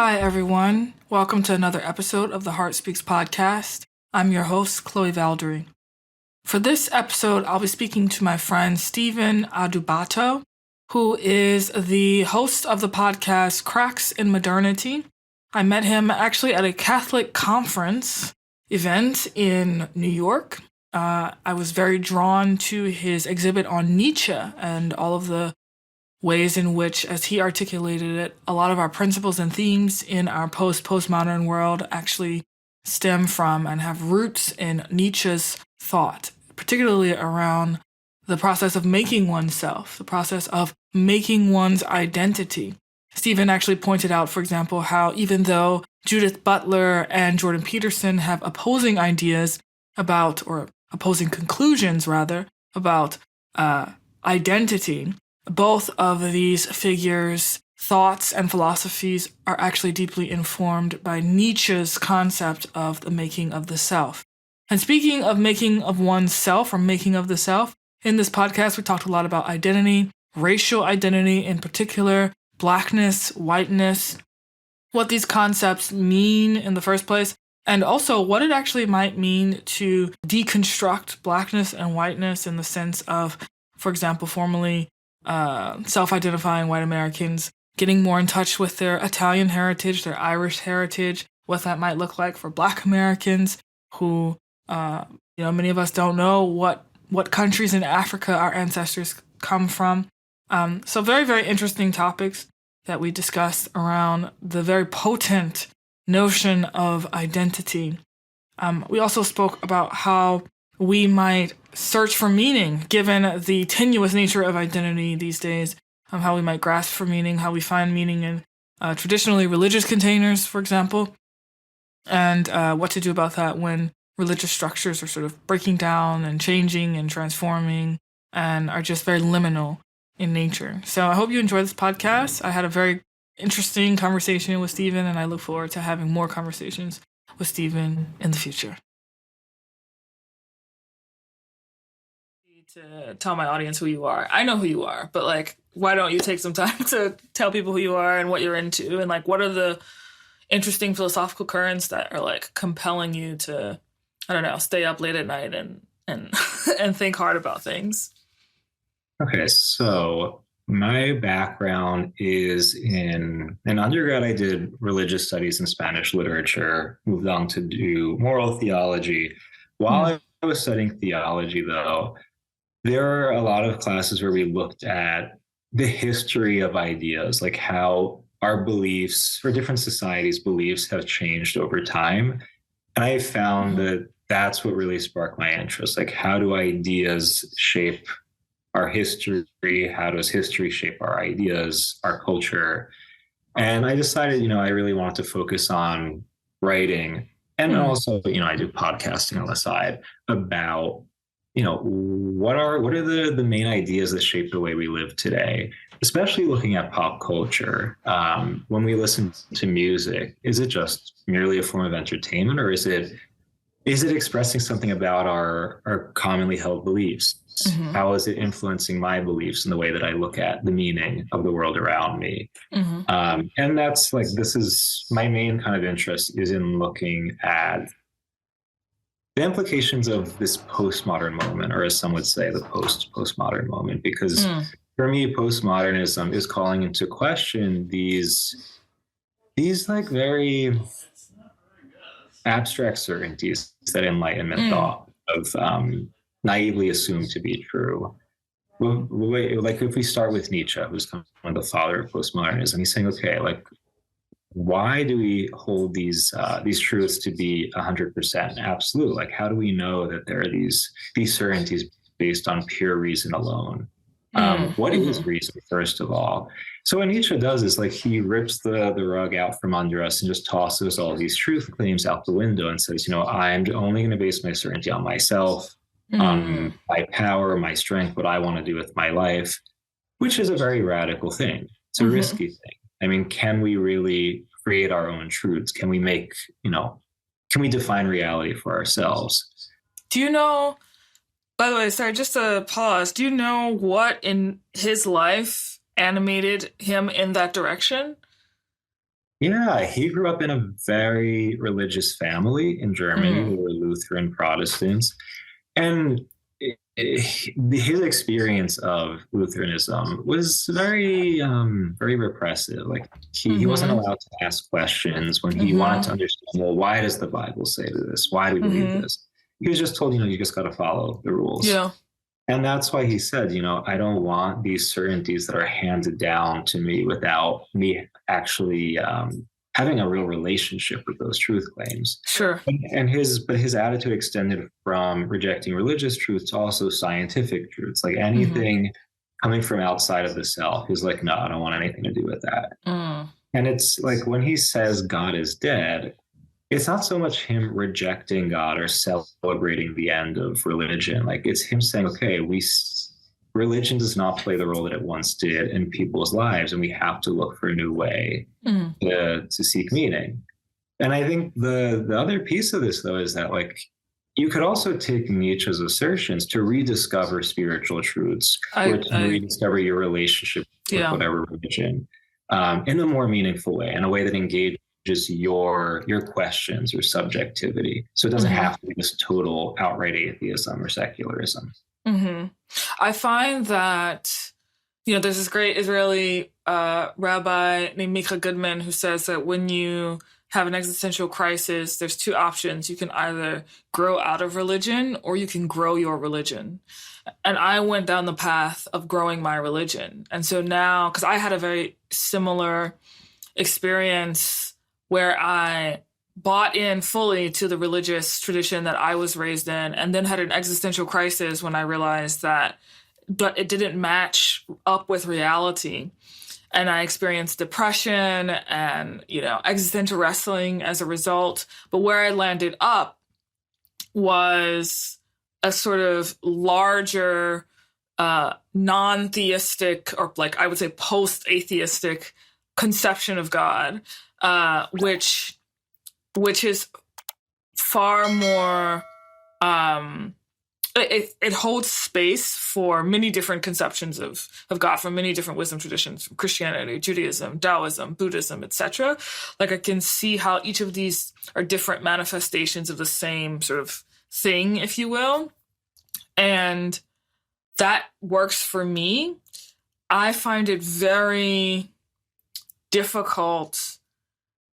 Hi, everyone. Welcome to another episode of the Heart Speaks podcast. I'm your host, Chloé Valdary. For this episode, I'll be speaking to my friend Stephen Adubato, who is the host of the podcast CracksinMosternity. I met him actually at a Catholic conference event in New York. I was very drawn to his exhibit on Nietzsche and all of the ways in which, as he articulated it, a lot of our principles and themes in our postmodern world actually stem from and have roots in Nietzsche's thought, particularly around the process of making oneself, the process of making one's identity. Stephen actually pointed out, for example, how even though Judith Butler and Jordan Peterson have opposing ideas about, or opposing conclusions rather, about identity, both of these figures' thoughts and philosophies are actually deeply informed by Nietzsche's concept of the making of the self. And speaking of making of one's self or making of the self, in this podcast we talked a lot about identity, racial identity in particular, blackness, whiteness, what these concepts mean in the first place, and also what it actually might mean to deconstruct blackness and whiteness in the sense of, for example, formerly self-identifying white Americans getting more in touch with their Italian heritage, their Irish heritage, what that might look like for Black Americans who, many of us don't know what countries in Africa our ancestors come from. So very, very interesting topics that we discussed around the very potent notion of identity. We also spoke about how we might search for meaning, given the tenuous nature of identity these days, how we might grasp for meaning, how we find meaning in traditionally religious containers, for example, and what to do about that when religious structures are sort of breaking down and changing and transforming and are just very liminal in nature. So I hope you enjoy this podcast. I had a very interesting conversation with Stephen, and I look forward to having more conversations with Stephen in the future. To tell my audience who you are. I know who you are, but why don't you take some time to tell people who you are and what you're into, and what are the interesting philosophical currents that are compelling you to, I don't know, stay up late at night and and think hard about things. Okay, so my background is in undergrad. I did religious studies and Spanish literature, moved on to do moral theology. While I was studying theology, though, there are a lot of classes where we looked at the history of ideas, like how our beliefs for different societies' beliefs have changed over time. And I found that that's what really sparked my interest. Like, how do ideas shape our history? How does history shape our ideas, our culture? And I decided, I really wanted to focus on writing. And also, I do podcasting on the side about, what are the main ideas that shape the way we live today, especially looking at pop culture. When we listen to music, is it just merely a form of entertainment, or is it expressing something about our commonly held beliefs? Mm-hmm. How is it influencing my beliefs in the way that I look at the meaning of the world around me? Mm-hmm. And that's this is my main kind of interest, is in looking at the implications of this postmodern moment, or as some would say, the postmodern moment, because for me, postmodernism is calling into question these very abstract certainties that Enlightenment thought of naively assumed to be true. Well, if we start with Nietzsche, who's kind of the father of postmodernism, he's saying, okay, why do we hold these truths to be 100% absolute? How do we know that there are these certainties based on pure reason alone? What is reason, first of all? So what Nietzsche does is he rips the rug out from under us and just tosses all these truth claims out the window and says, I'm only going to base my certainty on myself, on my power, my strength, what I want to do with my life, which is a very radical thing. It's a risky thing. I mean, can we really create our own truths? Can we make, can we define reality for ourselves? Do you know, by the way, sorry, just to pause, do you know what in his life animated him in that direction? Yeah, he grew up in a very religious family in Germany. They Mm. were Lutheran Protestants. And his experience of Lutheranism was very repressive. Like he wasn't Mm-hmm. allowed to ask questions when he wanted to Mm-hmm. understand, well, why does the Bible say this? Why do we believe Mm-hmm. this? He was just told, you just got to follow the rules. Yeah. And that's why he said, I don't want these certainties that are handed down to me without me actually having a real relationship with those truth claims. Sure. But his attitude extended from rejecting religious truths to also scientific truths, like Mm-hmm. anything coming from outside of the self. He's like, no, I don't want anything to do with that. Mm. And it's like when he says God is dead, it's not so much him rejecting God or celebrating the end of religion. Like it's him saying, okay, religion does not play the role that it once did in people's lives, and we have to look for a new way Mm. to seek meaning. And I think the other piece of this, though, is that like you could also take Nietzsche's assertions to rediscover spiritual truths or to I rediscover your relationship with yeah. whatever religion in a more meaningful way, in a way that engages your questions or subjectivity. So it doesn't Mm-hmm. have to be this total outright atheism or secularism. Mm-hmm. I find that, there's this great Israeli rabbi named Mika Goodman who says that when you have an existential crisis, there's two options. You can either grow out of religion or you can grow your religion. And I went down the path of growing my religion. And so now, because I had a very similar experience where I bought in fully to the religious tradition that I was raised in, and then had an existential crisis when I realized that but it didn't match up with reality. And I experienced depression and, existential wrestling as a result. But where I landed up was a sort of larger, non-theistic, or like I would say post-atheistic conception of God, which is far more it holds space for many different conceptions of God from many different wisdom traditions, from Christianity, Judaism, Taoism, Buddhism, etc. Like I can see how each of these are different manifestations of the same sort of thing, if you will. And that works for me. I find it very difficult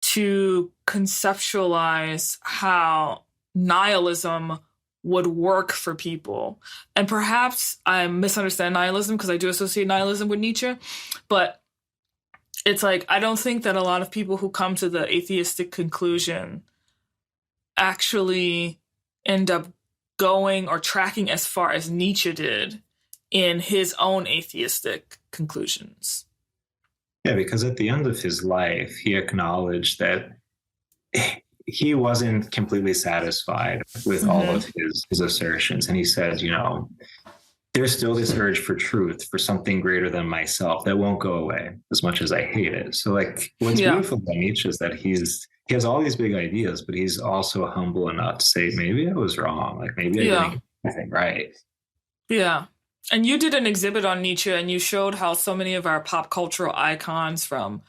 to conceptualize how nihilism would work for people. And perhaps I misunderstand nihilism because I do associate nihilism with Nietzsche, but it's like, I don't think that a lot of people who come to the atheistic conclusion actually end up going or tracking as far as Nietzsche did in his own atheistic conclusions. Yeah, because at the end of his life, he acknowledged that he wasn't completely satisfied with all of his assertions. And he said, there's still this urge for truth, for something greater than myself that won't go away as much as I hate it. So like what's beautiful about Nietzsche is that he has all these big ideas, but he's also humble enough to say, maybe I was wrong. Like maybe I didn't get anything right. Yeah. And you did an exhibit on Nietzsche and you showed how so many of our pop cultural icons, from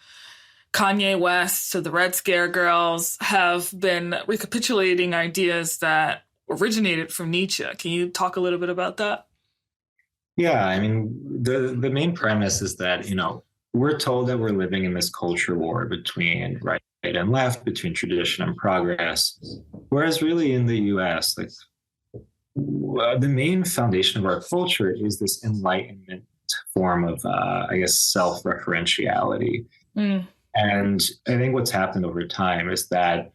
Kanye West to the Red Scare Girls, have been recapitulating ideas that originated from Nietzsche. Can you talk a little bit about that? Yeah, I mean, the main premise is that, we're told that we're living in this culture war between right and left, between tradition and progress. Whereas really in the US, like the main foundation of our culture is this Enlightenment form of, self-referentiality. Mm. And I think what's happened over time is that,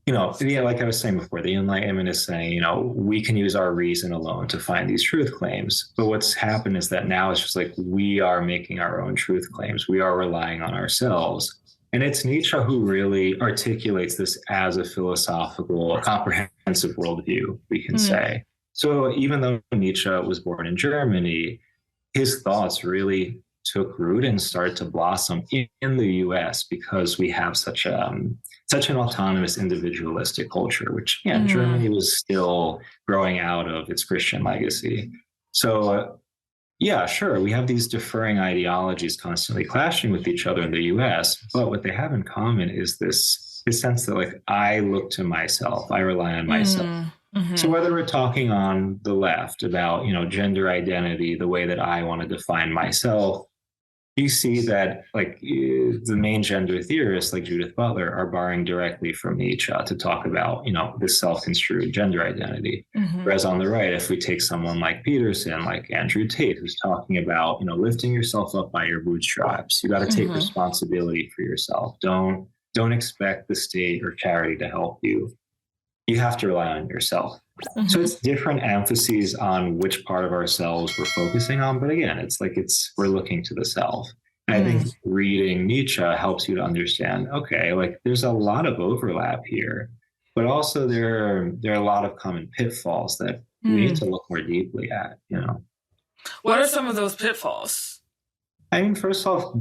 like I was saying before, the Enlightenment is saying, we can use our reason alone to find these truth claims. But what's happened is that now it's just like we are making our own truth claims. We are relying on ourselves. And it's Nietzsche who really articulates this as a philosophical, comprehensive worldview, we can say. So even though Nietzsche was born in Germany, his thoughts really took root and started to blossom in the US because we have such an autonomous, individualistic culture, which, Germany was still growing out of its Christian legacy. So Yeah, sure. We have these differing ideologies constantly clashing with each other in the US, but what they have in common is this sense that like I look to myself, I rely on myself. Mm, So mm-hmm, whether we're talking on the left about, gender identity, the way that I want to define myself, you see that like the main gender theorists like Judith Butler are borrowing directly from Nietzsche to talk about, this self-construed gender identity. mm-hmm, Whereas on the right, if we take someone like Peterson, like Andrew Tate, who's talking about, lifting yourself up by your bootstraps, you got to take mm-hmm, responsibility for yourself. Don't expect the state or charity to help you. You have to rely on yourself. So mm-hmm, it's different emphases on which part of ourselves we're focusing on. But again, we're looking to the self. And I think mm, reading Nietzsche helps you to understand, okay, like there's a lot of overlap here, but also there are a lot of common pitfalls that we need mm. to look more deeply at. What are some of those pitfalls? I mean, first off,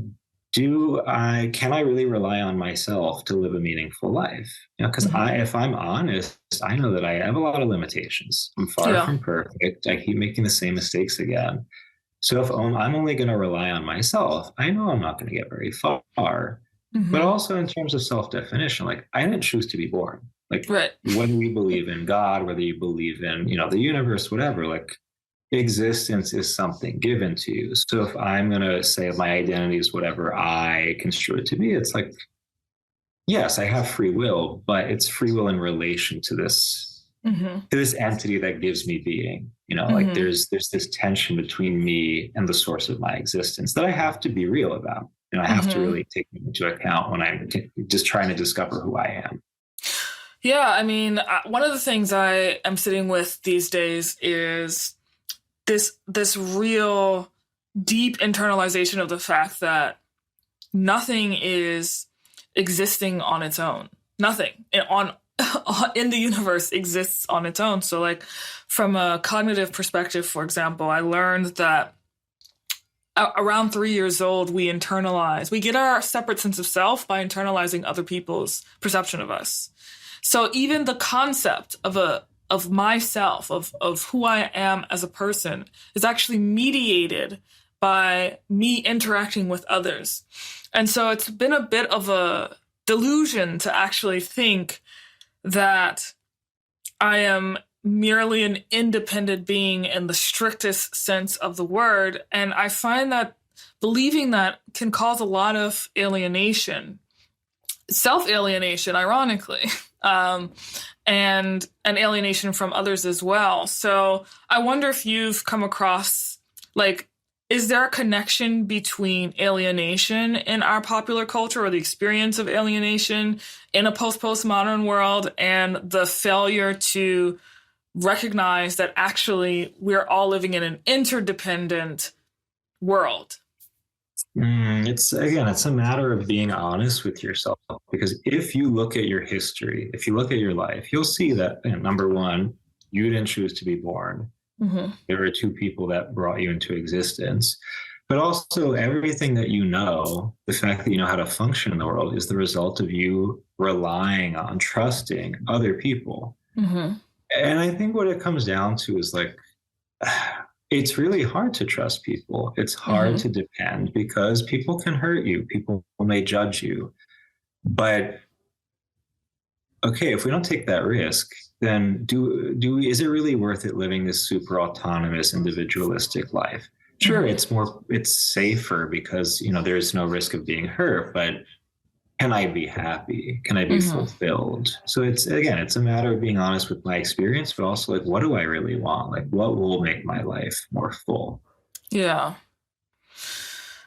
can I really rely on myself to live a meaningful life? Because Mm-hmm. if I'm honest, I know that I have a lot of limitations. I'm far Yeah. from perfect. I keep making the same mistakes again. So if I'm only going to rely on myself, I know I'm not going to get very far. But Mm-hmm. also in terms of self-definition, like I didn't choose to be born. Like Right. whether you believe in God, whether you believe in, the universe, whatever, like existence is something given to you. So if I'm going to say my identity is whatever I construe it to be, it's like, yes, I have free will, but it's free will in relation to Mm-hmm. this entity that gives me being. Like Mm-hmm. there's this tension between me and the source of my existence that I have to be real about. I have to Mm-hmm. really take into account when I'm just trying to discover who I am. Yeah, I mean, one of the things I am sitting with these days is this real deep internalization of the fact that nothing is existing on its own. Nothing on in the universe exists on its own. So like from a cognitive perspective, for example, I learned that around 3 years old, we get our separate sense of self by internalizing other people's perception of us. So even the concept of myself, of who I am as a person, is actually mediated by me interacting with others. And so it's been a bit of a delusion to actually think that I am merely an independent being in the strictest sense of the word. And I find that believing that can cause a lot of alienation, self alienation, ironically, and an alienation from others as well. So I wonder if you've come across, like, is there a connection between alienation in our popular culture or the experience of alienation in a postmodern world and the failure to recognize that actually we're all living in an interdependent world? It's a matter of being honest with yourself, because if you look at your history, if you look at your life, you'll see that number one, you didn't choose to be born. Mm-hmm. There are two people that brought you into existence. But also, everything that the fact that you know how to function in the world, is the result of you relying on, trusting other people. Mm-hmm. And I think what it comes down to is like, it's really hard to trust people. It's hard Mm-hmm. to depend because people can hurt you, people may judge you. But okay, if we don't take that risk, then is it really worth it living this super autonomous, individualistic life? Sure, Mm-hmm. it's safer because there's no risk of being hurt, but can I be happy? Can I be Mm-hmm. fulfilled? So it's a matter of being honest with my experience, but also like, what do I really want? Like, what will make my life more full? Yeah.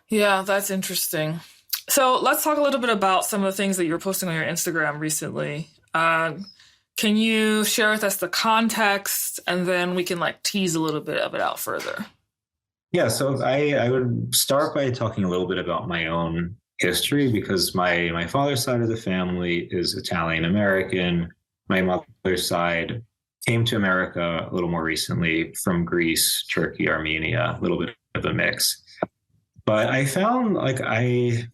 Yeah, that's interesting. So let's talk a little bit about some of the things that you're posting on your Instagram recently. Can you share with us the context, and then we can like tease a little bit of it out further? Yeah, so I would start by talking a little bit about my own history, because my father's side of the family is Italian American. My mother's side came to America a little more recently from Greece, Turkey, Armenia, a little bit of a mix. But I found like I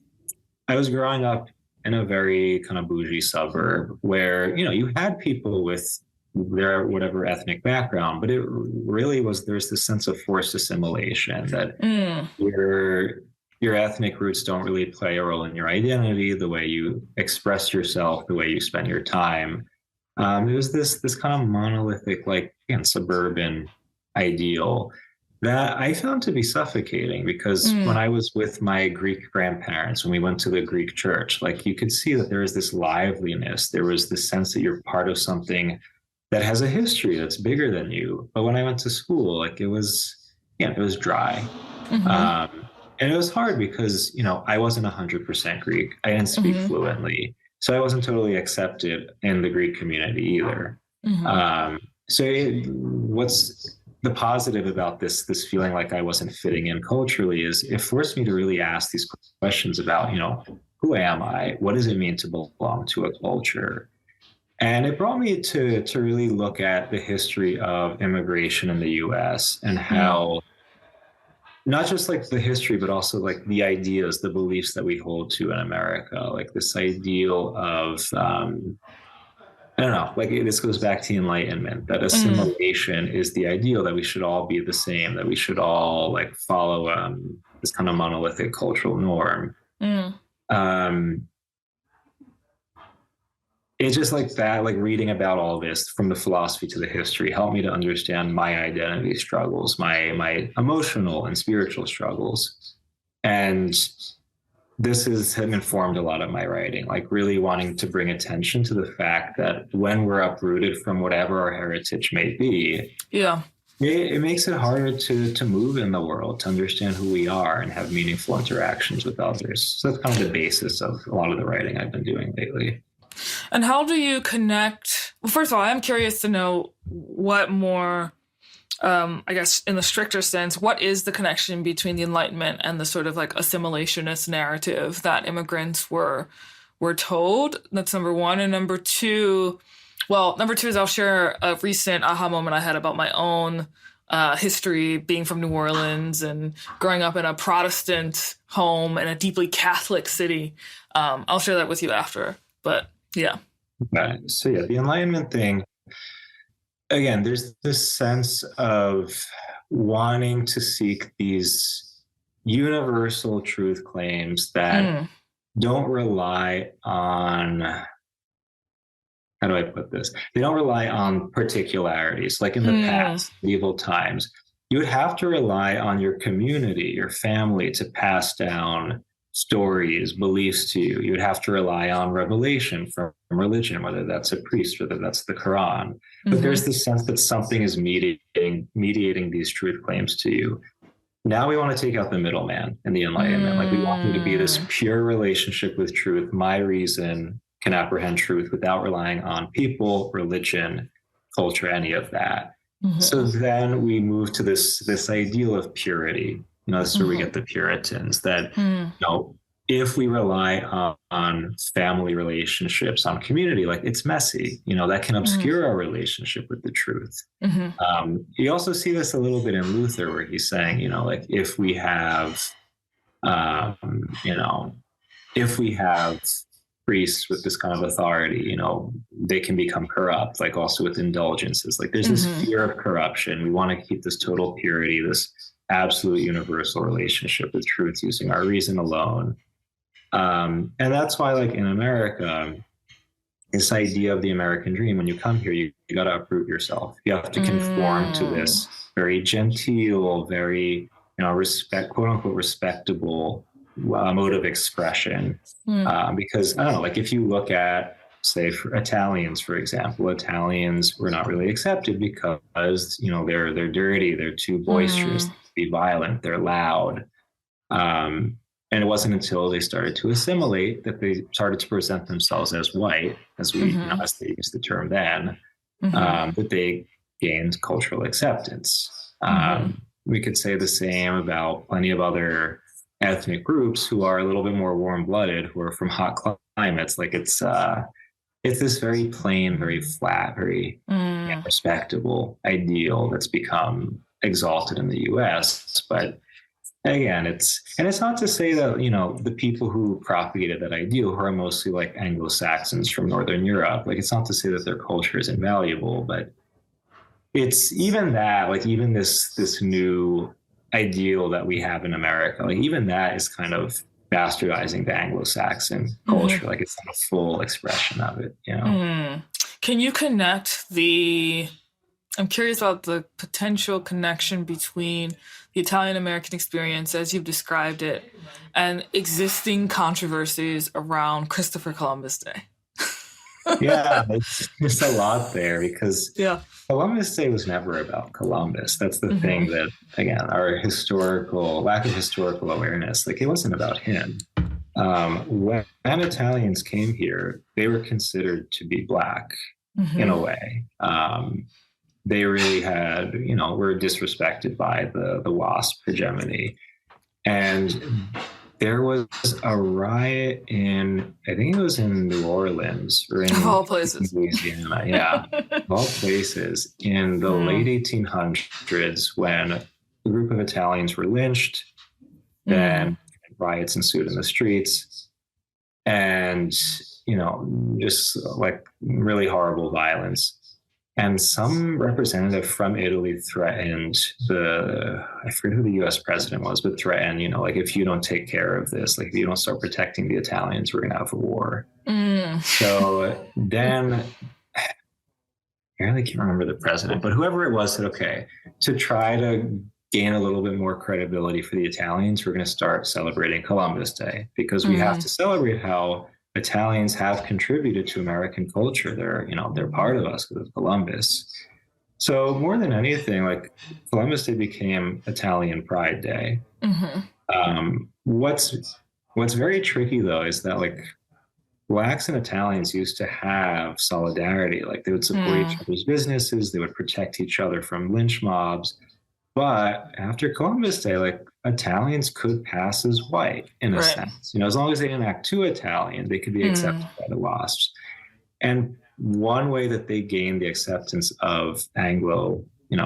was growing up in a very kind of bougie suburb where you had people with their whatever ethnic background, but it really was, there's this sense of forced assimilation that your ethnic roots don't really play a role in your identity, the way you express yourself, the way you spend your time. It was this kind of monolithic, like, again, suburban ideal that I found to be suffocating, because when I was with my Greek grandparents, when we went to the Greek church, like, you could see that there was this liveliness. There was this sense that you're part of something that has a history that's bigger than you. But when I went to school, like, it was dry. And it was hard because, I wasn't 100% Greek. I didn't speak fluently. So I wasn't totally accepted in the Greek community either. What's the positive about this feeling like I wasn't fitting in culturally is it forced me to really ask these questions about, who am I? What does it mean to belong to a culture? And it brought me to really look at the history of immigration in the US and how not just like the history, but also like the ideas, the beliefs that we hold to in America, like this ideal of, I don't know, like this goes back to Enlightenment, that assimilation is the ideal, that we should all be the same, that we should all like follow this kind of monolithic cultural norm. It's just like that, like reading about all this from the philosophy to the history helped me to understand my identity struggles, my emotional and spiritual struggles. And this has informed a lot of my writing, like really wanting to bring attention to the fact that when we're uprooted from whatever our heritage may be, it makes it harder to move in the world, to understand who we are and have meaningful interactions with others. So that's kind of the basis of a lot of the writing I've been doing lately. And how do you connect? Well, first of all, I'm curious to know what more, I guess, in the stricter sense, what is the connection between the Enlightenment and the sort of like assimilationist narrative that immigrants were told? That's number one. And number two is I'll share a recent aha moment I had about my own history, being from New Orleans and growing up in a Protestant home in a deeply Catholic city. I'll share that with you after, but yeah. Okay. So the Enlightenment thing, again, there's this sense of wanting to seek these universal truth claims that don't rely on, how do I put this? They don't rely on particularities. Like in the past, medieval times, you would have to rely on your community, your family to pass down stories, beliefs to you. You would have to rely on revelation from religion, whether that's a priest, whether that's the Quran. But there's this sense that something is mediating these truth claims to you. Now we want to take out the middleman in the Enlightenment. Like we want there to be this pure relationship with truth. My reason can apprehend truth without relying on people, religion, culture, any of that. So then we move to this ideal of purity. This is where we get the Puritans, that, if we rely on family relationships, on community, like it's messy, that can obscure our relationship with the truth. You also see this a little bit in Luther, where he's saying, like if we have priests with this kind of authority, they can become corrupt, like also with indulgences. Like there's this fear of corruption. We want to keep this total purity, this absolute universal relationship with truth using our reason alone. And that's why, like in America, this idea of the American dream, when you come here, you got to uproot yourself. You have to conform to this very genteel, very, quote unquote, respectable mode of expression. Because I don't know, like if you look at, say, for Italians, for example, Italians were not really accepted because, they're dirty, they're too boisterous, be violent, they're loud. And it wasn't until they started to assimilate that they started to present themselves as white, as they used the term then, that they gained cultural acceptance. We could say the same about plenty of other ethnic groups who are a little bit more warm-blooded, who are from hot climates. Like it's this very plain, very flat, very respectable ideal that's become exalted in the US. But again, it's not to say that, the people who propagated that ideal, who are mostly like Anglo-Saxons from Northern Europe, like it's not to say that their culture is invaluable, but it's even that, like even this new ideal that we have in America, like even that is kind of bastardizing the Anglo-Saxon culture. Like it's not a full expression of it, Can you connect I'm curious about the potential connection between the Italian American experience, as you've described it, and existing controversies around Christopher Columbus Day? Yeah, there's a lot there because Yeah. Columbus Day was never about Columbus. That's the thing that, again, our lack of historical awareness, like it wasn't about him. When Italians came here, they were considered to be Black in a way. They really had, were disrespected by the WASP hegemony. And there was a riot I think it was in New Orleans or in of all places, Louisiana. Yeah, of all places in the late 1800s when a group of Italians were lynched, then riots ensued in the streets, and just like really horrible violence. And some representative from Italy threatened I forget who the US president was, but threatened, like if you don't take care of this, like if you don't start protecting the Italians, we're going to have a war. So then, I really can't remember the president, but whoever it was said, okay, to try to gain a little bit more credibility for the Italians, we're going to start celebrating Columbus Day because we have to celebrate how Italians have contributed to American culture. They're part of us because of Columbus. So more than anything, like Columbus Day became Italian Pride Day. What's very tricky though is that like Blacks and Italians used to have solidarity. Like they would support each other's businesses. They would protect each other from lynch mobs. But after Columbus Day, like Italians could pass as white in a sense. As long as they didn't act too Italian, they could be accepted by the WASPs. And one way that they gained the acceptance of Anglo,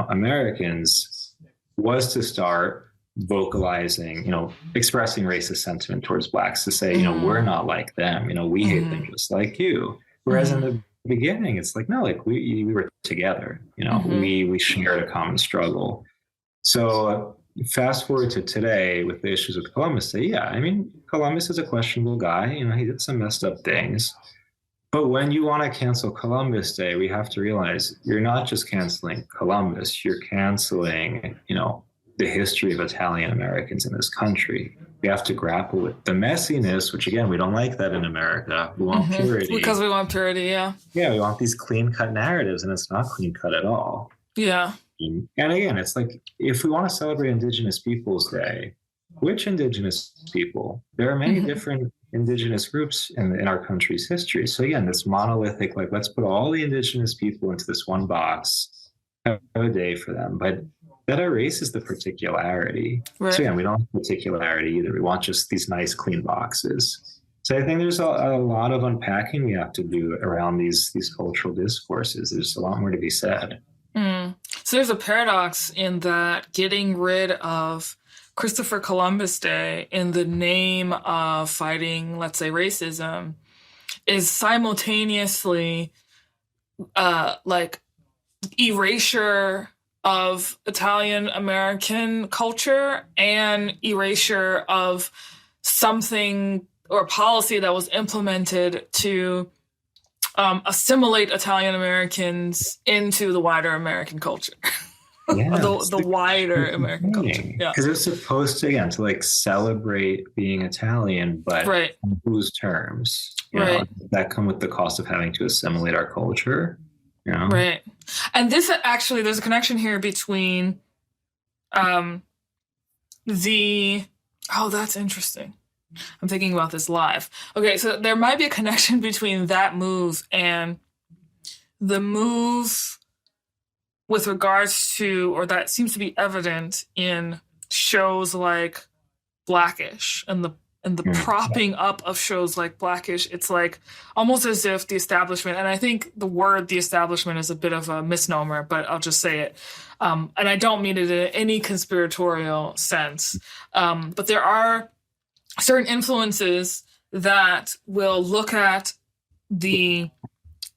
Americans was to start vocalizing, expressing racist sentiment towards Blacks to say, we're not like them, we hate them just like you. Whereas in the beginning, it's like, no, like we were together, we shared a common struggle. So fast forward to today with the issues with Columbus Day. Yeah, I mean, Columbus is a questionable guy. He did some messed up things. But when you want to cancel Columbus Day, we have to realize you're not just canceling Columbus. You're canceling, the history of Italian Americans in this country. We have to grapple with the messiness, which again, we don't like that in America. We want purity. Because we want purity, yeah. Yeah, we want these clean-cut narratives, and it's not clean-cut at all. Yeah. And again, it's like, if we want to celebrate Indigenous Peoples Day, which Indigenous people? There are many different Indigenous groups in our country's history. So again, this monolithic, like, let's put all the Indigenous people into this one box, have a day for them. But that erases the particularity. Right. So again, we don't want particularity either. We want just these nice, clean boxes. So I think there's a lot of unpacking we have to do around these cultural discourses. There's a lot more to be said. So there's a paradox in that getting rid of Christopher Columbus Day in the name of fighting, let's say, racism is simultaneously like erasure of Italian American culture and erasure of something or policy that was implemented to assimilate Italian Americans into the wider American culture. Yeah, the wider American culture. Yeah. Because it's supposed to, again, to like celebrate being Italian, but on whose terms? That come with the cost of having to assimilate our culture. Right. And this actually, there's a connection here between that's interesting. I'm thinking about this live. Okay, so there might be a connection between that move and the move with regards to, or that seems to be evident in shows like Blackish and the propping up of shows like Blackish. It's like almost as if the establishment, and I think the word the establishment is a bit of a misnomer, but I'll just say it. And I don't mean it in any conspiratorial sense. But there are certain influences that will look at the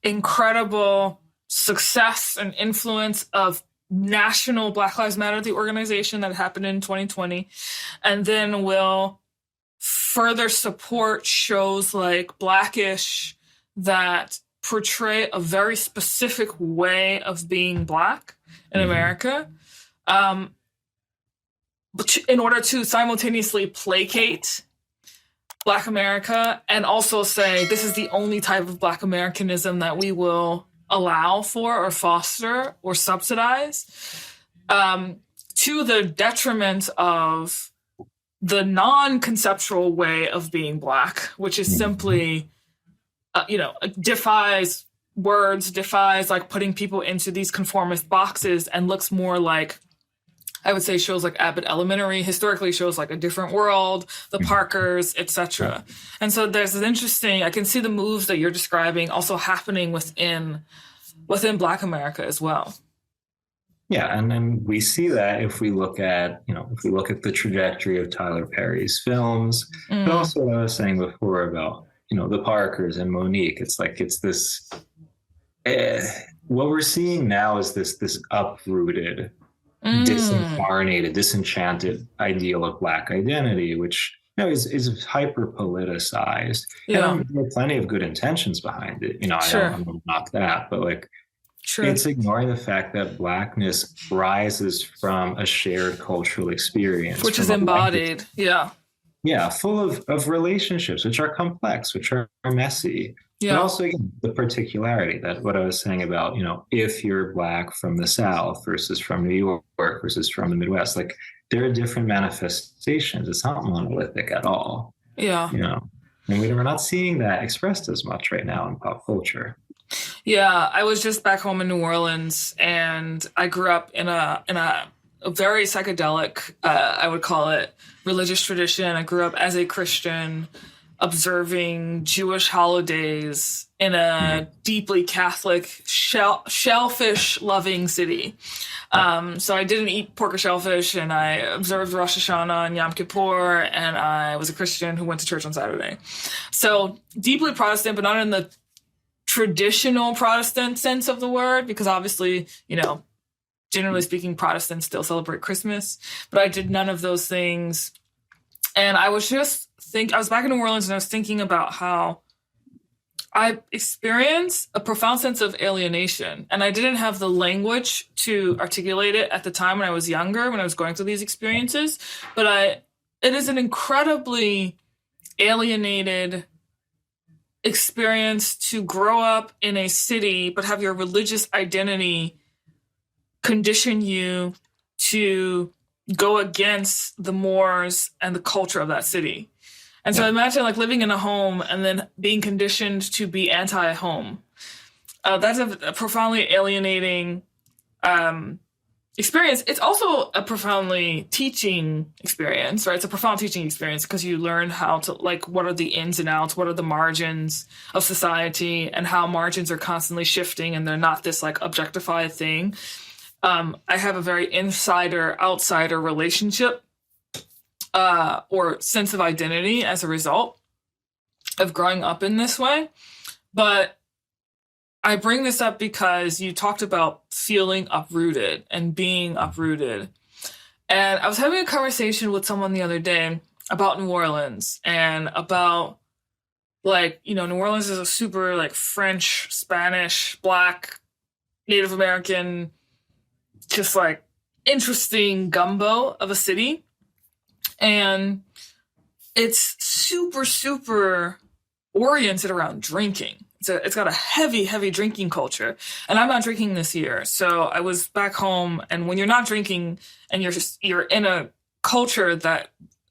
incredible success and influence of national Black Lives Matter, the organization that happened in 2020, and then will further support shows like Blackish that portray a very specific way of being Black in America, but in order to simultaneously placate Black America and also say this is the only type of Black Americanism that we will allow for or foster or subsidize, to the detriment of the non-conceptual way of being Black, which is simply, defies words, defies like putting people into these conformist boxes, and looks more like, I would say, shows like Abbott Elementary, historically shows like A Different World, The Parkers, etc. And so there's an interesting, I can see the moves that you're describing also happening within Black America as well. Yeah, and then we see that if we look at the trajectory of Tyler Perry's films, but also what I was saying before about, The Parkers and Monique. It's like, it's this, what we're seeing now is this uprooted, disincarnated, disenchanted ideal of Black identity, which is hyper politicized. Yeah. And there are plenty of good intentions behind it. I'm gonna knock that, but like, it's ignoring the fact that Blackness rises from a shared cultural experience, which is embodied. Full of relationships, which are complex, which are messy. But also, again, the particularity, that what I was saying about, if you're Black from the South versus from New York versus from the Midwest, like, there are different manifestations. It's not monolithic at all. And we're not seeing that expressed as much right now in pop culture. Yeah, I was just back home in New Orleans, and I grew up in a very psychedelic, I would call it, religious tradition. I grew up as a Christian, observing Jewish holidays in a deeply Catholic, shellfish-loving city. So I didn't eat pork or shellfish, and I observed Rosh Hashanah and Yom Kippur, and I was a Christian who went to church on Saturday. So deeply Protestant, but not in the traditional Protestant sense of the word, because obviously, generally speaking, Protestants still celebrate Christmas, but I did none of those things. And I was back in New Orleans, and I was thinking about how I experienced a profound sense of alienation, and I didn't have the language to articulate it at the time when I was younger, when I was going through these experiences. But it is an incredibly alienated experience to grow up in a city, but have your religious identity condition you to go against the mores and the culture of that city. And so imagine like living in a home and then being conditioned to be anti-home. That's a profoundly alienating experience. It's also a profoundly teaching experience, right? It's a profound teaching experience because you learn how to, like, what are the ins and outs, what are the margins of society, and how margins are constantly shifting and they're not this like objectified thing. I have a very insider-outsider relationship or sense of identity as a result of growing up in this way. But I bring this up because you talked about feeling uprooted and being uprooted. And I was having a conversation with someone the other day about New Orleans and about, like, New Orleans is a super like French, Spanish, Black, Native American, just like interesting gumbo of a city. And it's super, super oriented around drinking. It's got a heavy, heavy drinking culture. And I'm not drinking this year. So I was back home, and when you're not drinking and you're in a culture that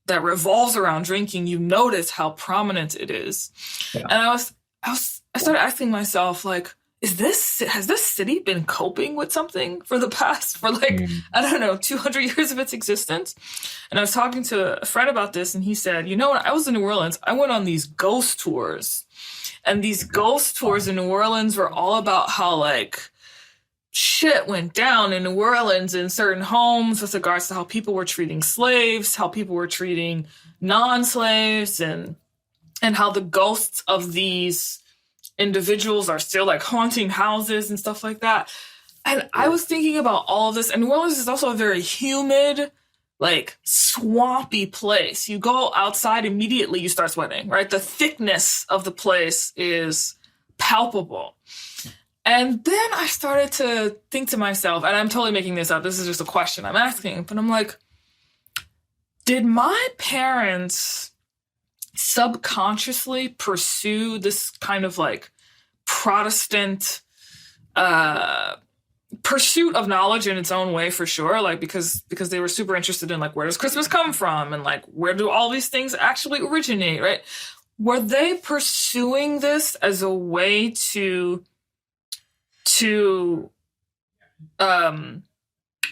revolves around drinking, you notice how prominent it is. Yeah. And I started asking myself, like, has this city been coping with something for 200 years of its existence? And I was talking to a friend about this, and he said, when I was in New Orleans, I went on these ghost tours. And these ghost tours in New Orleans were all about how, like, shit went down in New Orleans in certain homes with regards to how people were treating slaves, how people were treating non-slaves, and how the ghosts of these individuals are still like haunting houses and stuff like that. And I was thinking about all of this, and New Orleans is also a very humid, like swampy place. You go outside, immediately you start sweating, right? The thickness of the place is palpable. And then I started to think to myself, and I'm totally making this up, this is just a question I'm asking, but I'm like, did my parents subconsciously pursue this kind of like Protestant pursuit of knowledge in its own way, for sure, like because they were super interested in like, where does Christmas come from, and like, where do all these things actually originate, right? Were they pursuing this as a way to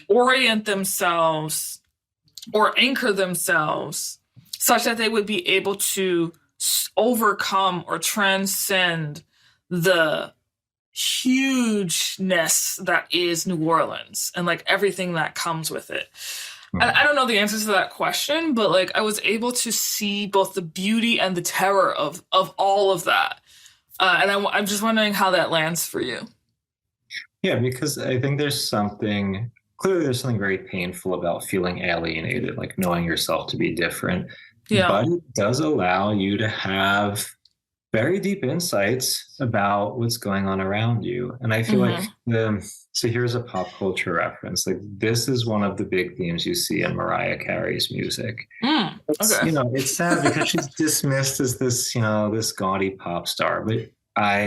orient themselves or anchor themselves such that they would be able to overcome or transcend the hugeness that is New Orleans and like everything that comes with it? And I don't know the answers to that question, but like I was able to see both the beauty and the terror of all of that. And I'm just wondering how that lands for you. Yeah, because I think there's something very painful about feeling alienated, like knowing yourself to be different. Yeah. But it does allow you to have very deep insights about what's going on around you. And I feel like so here's a pop culture reference. Like, this is one of the big themes you see in Mariah Carey's music. Okay. It's sad because she's dismissed as this, this gaudy pop star, but I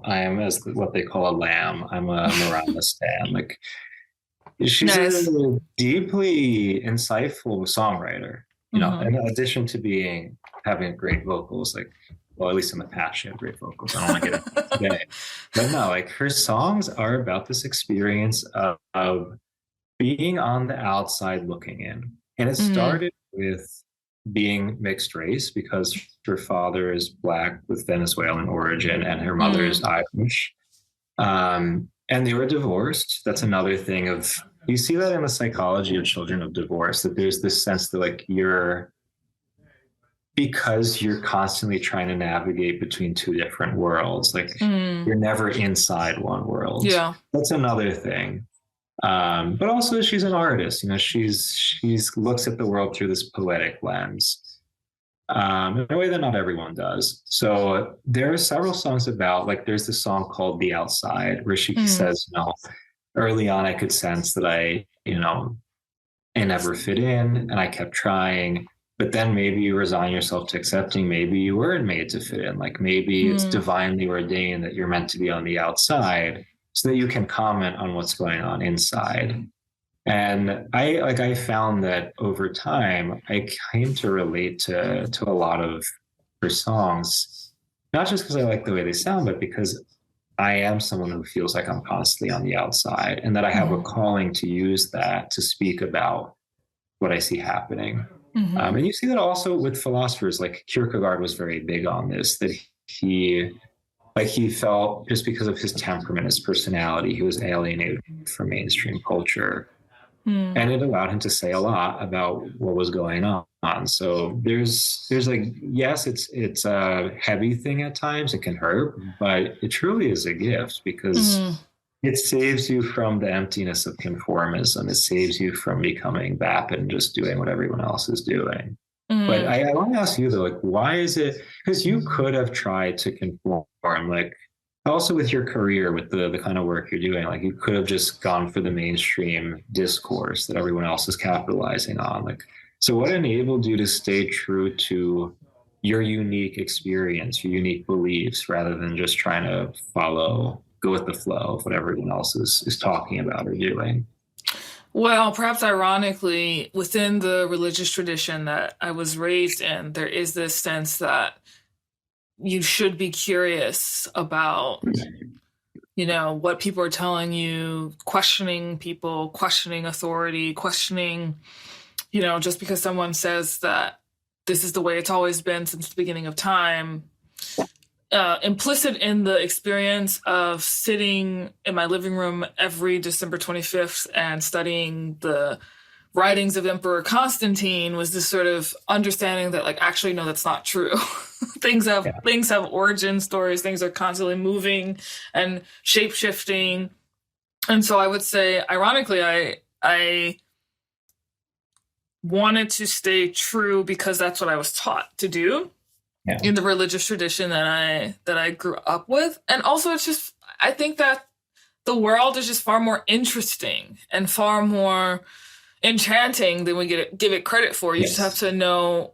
am, as what they call a lamb. I'm a Mariah stan. Like, she's a deeply insightful songwriter, in addition to having great vocals, like, well, at least in the past, she had great vocals. I don't want to get into it today. But no, like, her songs are about this experience of being on the outside looking in. And it started with being mixed race, because her father is Black with Venezuelan origin and her mother is Irish. And they were divorced. That's another thing you see that in the psychology of children of divorce, that there's this sense that like because you're constantly trying to navigate between two different worlds, like you're never inside one world. Yeah. That's another thing. But also she's an artist, she's looks at the world through this poetic lens, in a way that not everyone does. So there are several songs about, like, there's this song called The Outside, where she says, early on I could sense that I never fit in, and I kept trying. But then maybe you resign yourself to accepting maybe you weren't made to fit in. Like, maybe it's divinely ordained that you're meant to be on the outside so that you can comment on what's going on inside. And I found that over time, I came to relate to a lot of her songs, not just because I like the way they sound, but because I am someone who feels like I'm constantly on the outside, and that I have a calling to use that to speak about what I see happening. And you see that also with philosophers, like Kierkegaard was very big on this, that he felt, just because of his temperament, his personality, he was alienated from mainstream culture. And it allowed him to say a lot about what was going on. So there's like, yes, it's a heavy thing at times, it can hurt, but it truly is a gift, because it saves you from the emptiness of conformism. It saves you from becoming vapid and just doing what everyone else is doing. But I want to ask you though, like, why is it, because you could have tried to conform, like, also with your career, with the kind of work you're doing, like, you could have just gone for the mainstream discourse that everyone else is capitalizing on. Like, so what enabled you to stay true to your unique experience, your unique beliefs, rather than just trying to go with the flow of what everyone else is talking about or doing? Well, perhaps ironically, within the religious tradition that I was raised in, there is this sense that you should be curious about, what people are telling you, questioning people, questioning authority, questioning, just because someone says that this is the way it's always been since the beginning of time, implicit in the experience of sitting in my living room every December 25th and studying the writings of Emperor Constantine was this sort of understanding that, like, actually, no, that's not true. Things have origin stories. Things are constantly moving and shape shifting. And so I would say, ironically, I wanted to stay true because that's what I was taught to do in the religious tradition that I grew up with. And also, it's just, I think that the world is just far more interesting and far more enchanting than we give it credit for. You just have to know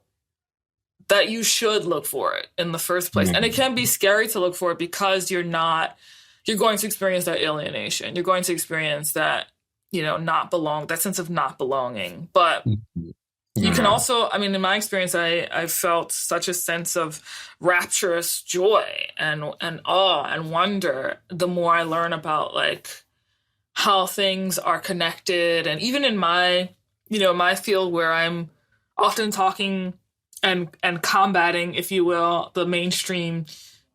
that you should look for it in the first place. And it can be scary to look for it because you're going to experience that alienation. You're going to experience that, that sense of not belonging. But you can also, I mean, in my experience, I felt such a sense of rapturous joy and awe and wonder the more I learn about, like, how things are connected. And even in my field where I'm often talking and combating, if you will, the mainstream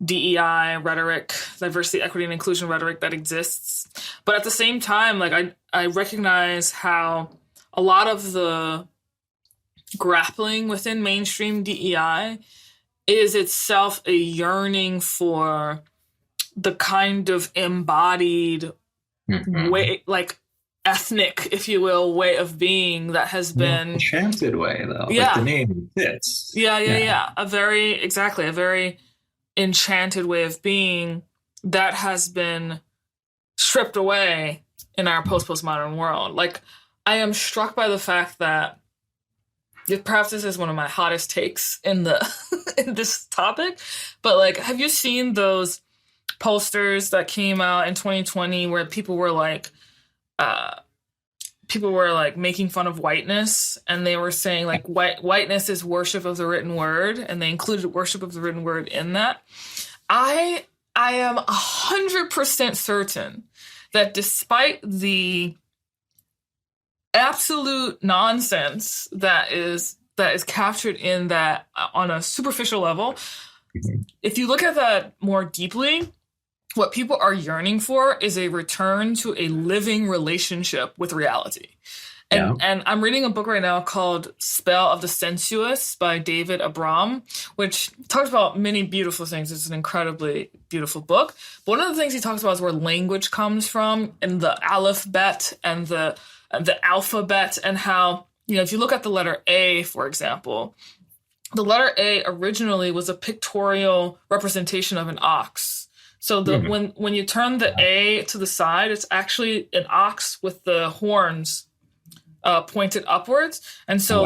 DEI rhetoric, diversity, equity, and inclusion rhetoric that exists. But at the same time, like, I recognize how a lot of the grappling within mainstream DEI is itself a yearning for the kind of embodied way, like ethnic, if you will, way of being that has been enchanted way, though. Like the name fits. A very enchanted way of being that has been stripped away in our postmodern world. Like, I am struck by the fact that, perhaps this is one of my hottest takes in this topic, but, like, have you seen those posters that came out in 2020 where people were like making fun of whiteness, and they were saying, like, whiteness is worship of the written word, and they included worship of the written word in that? I am 100% certain that despite the absolute nonsense that is captured in that on a superficial level, if you look at that more deeply, what people are yearning for is a return to a living relationship with reality. And I'm reading a book right now called Spell of the Sensuous by David Abram, which talks about many beautiful things. It's an incredibly beautiful book. But one of the things he talks about is where language comes from, and the alphabet and the alphabet, and how, if you look at the letter A, for example, the letter A originally was a pictorial representation of an ox. So when you turn the A to the side, it's actually an ox with the horns pointed upwards. And so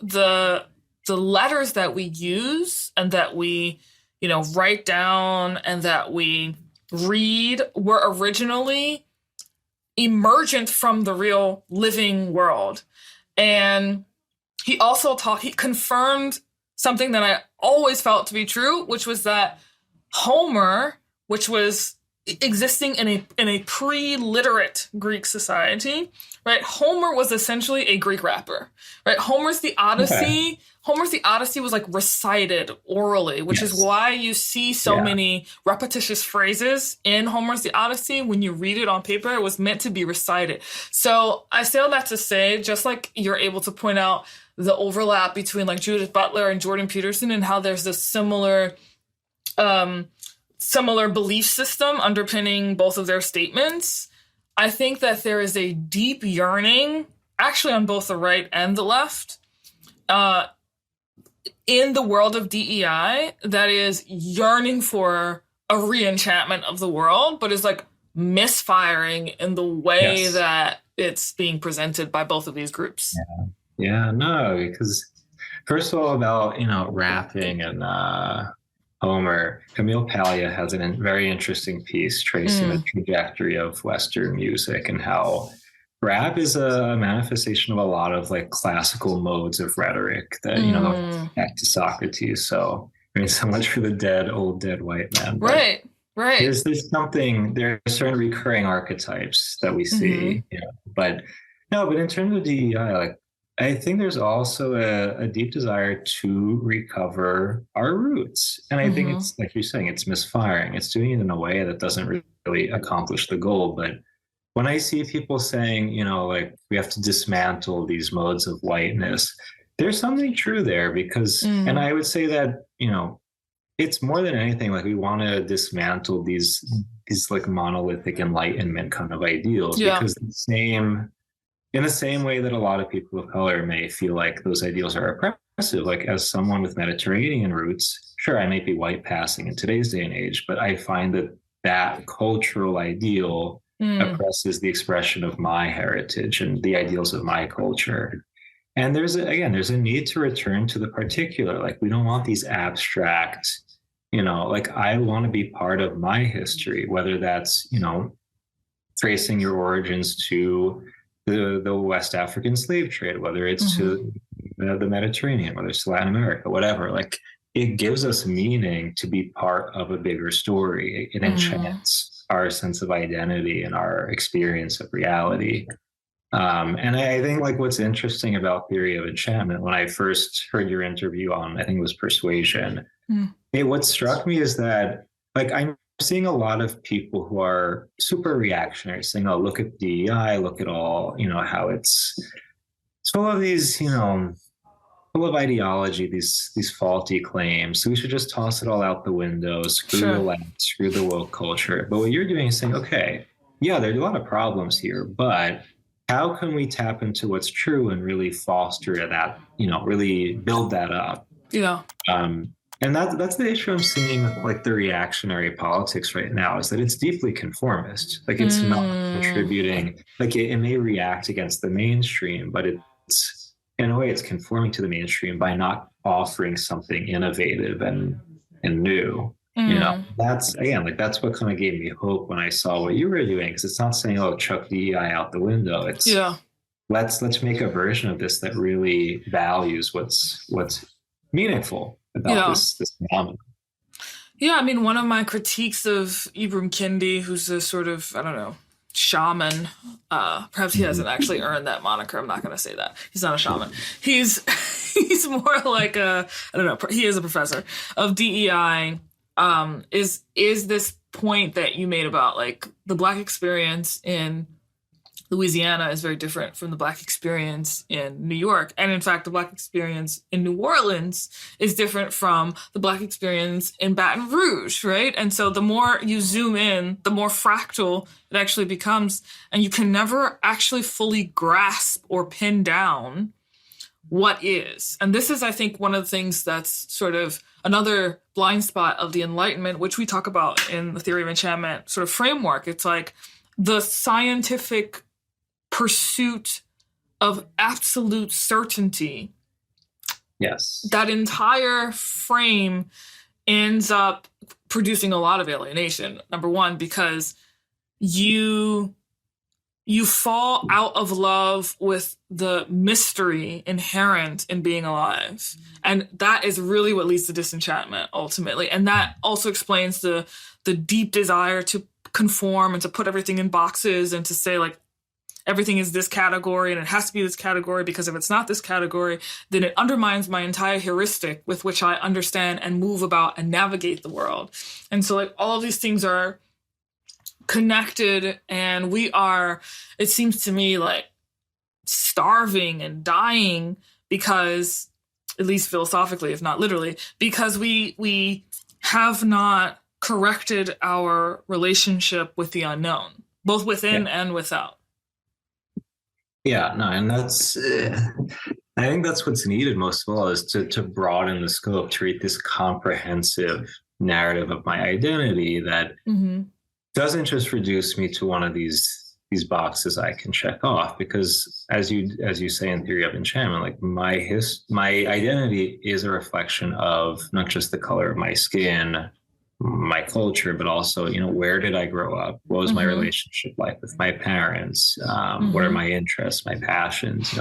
the letters that we use and that we, write down and that we read were originally emergent from the real living world. And he confirmed something that I always felt to be true, which was that Homer, which was existing in a pre-literate Greek society, right? Homer was essentially a Greek rapper, right? Homer's The Odyssey was, like, recited orally, which is why you see so many repetitious phrases in Homer's The Odyssey. When you read it on paper, it was meant to be recited. So I say all that to say, just like you're able to point out the overlap between, like, Judith Butler and Jordan Peterson, and how there's this similar belief system underpinning both of their statements, I think that there is a deep yearning, actually on both the right and the left, in the world of DEI that is yearning for a re-enchantment of the world, but is, like, misfiring in the way that it's being presented by both of these groups. Because first of all, about, rapping and Homer, Camille Paglia has a very interesting piece tracing the trajectory of Western music and how rap is a manifestation of a lot of, like, classical modes of rhetoric that, go back to Socrates. So, I mean, so much for the old dead white man. Right. There's there are certain recurring archetypes that we see, but in terms of DEI, like, I think there's also a deep desire to recover our roots. And I think Mm-hmm. it's like you're saying, it's misfiring. It's doing it in a way that doesn't really accomplish the goal. But when I see people saying, like we have to dismantle these modes of whiteness, there's something true there because, and Mm. I would say that, it's more than anything like we want to dismantle these like monolithic enlightenment kind of ideals Yeah. because in the same way that a lot of people of color may feel like those ideals are oppressive, like as someone with Mediterranean roots, sure, I might be white passing in today's day and age, but I find that that cultural ideal Mm. oppresses the expression of my heritage and the ideals of my culture. And there's a need to return to the particular. Like we don't want these abstract, like I want to be part of my history, whether that's, tracing your origins to the West African slave trade, whether it's Mm-hmm. to the Mediterranean, whether it's to Latin America, whatever. Like it gives us meaning to be part of a bigger story. It Mm. enchants our sense of identity and our experience of reality. And I think like what's interesting about theory of enchantment, when I first heard your interview on, I think it was Persuasion, Mm. what struck me is that like I'm seeing a lot of people who are super reactionary, saying, "Oh, look at DEI, look at all, how it's full of these, full of ideology, these faulty claims. So we should just toss it all out the window, screw the Sure. left, screw the woke culture." But what you're doing is saying, okay, yeah, there's a lot of problems here, but how can we tap into what's true and really foster that, really build that up? Yeah. Um, and that's the issue I'm seeing with like the reactionary politics right now is that it's deeply conformist. Like it's not Mm. contributing, like it may react against the mainstream, but it's in a way it's conforming to the mainstream by not offering something innovative and new. Mm. That's again like that's what kind of gave me hope when I saw what you were doing because it's not saying oh chuck DEI out the window. It's Yeah. let's make a version of this that really values what's meaningful about Yeah. this phenomenon. Yeah. I mean, one of my critiques of Ibram Kendi, who's a sort of, I don't know, shaman, perhaps he hasn't actually earned that moniker. I'm not going to say that. He's not a shaman. He's, he's more like I don't know, he is a professor of DEI, is this point that you made about like the Black experience in Louisiana is very different from the Black experience in New York. And in fact, the Black experience in New Orleans is different from the Black experience in Baton Rouge, right? And so the more you zoom in, the more fractal it actually becomes. And you can never actually fully grasp or pin down what is. And this is, I think, one of the things that's sort of another blind spot of the Enlightenment, which we talk about in the theory of enchantment sort of framework. It's like the scientific pursuit of absolute certainty. Yes. That entire frame ends up producing a lot of alienation. Number one, because you fall out of love with the mystery inherent in being alive. And that is really what leads to disenchantment ultimately. And that also explains the deep desire to conform and to put everything in boxes and to say like everything is this category and it has to be this category because if it's not this category, then it undermines my entire heuristic with which I understand and move about and navigate the world. And so like all of these things are connected and we are, it seems to me, like starving and dying because, at least philosophically, if not literally, because we have not corrected our relationship with the unknown, both Yeah. within and without. Yeah. No, and that's. I think that's what's needed most of all is to broaden the scope, to read this comprehensive narrative of my identity that doesn't just reduce me to one of these boxes I can check off. Because as you say in theory of enchantment, like my identity is a reflection of not just the color of my skin, my culture, but also, where did I grow up? What was my relationship like with my parents? What are my interests, my passions?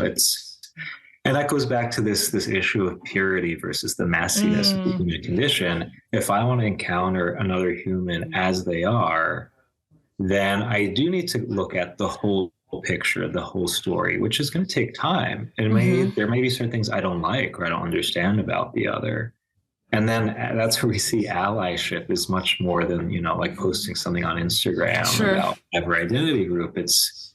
And that goes back to this issue of purity versus the messiness of the human condition. If I want to encounter another human as they are, then I do need to look at the whole picture, the whole story, which is going to take time. And Mm-hmm. there may be certain things I don't like or I don't understand about the other. And then that's where we see allyship is much more than, like posting something on Instagram Sure. about whatever identity group. It's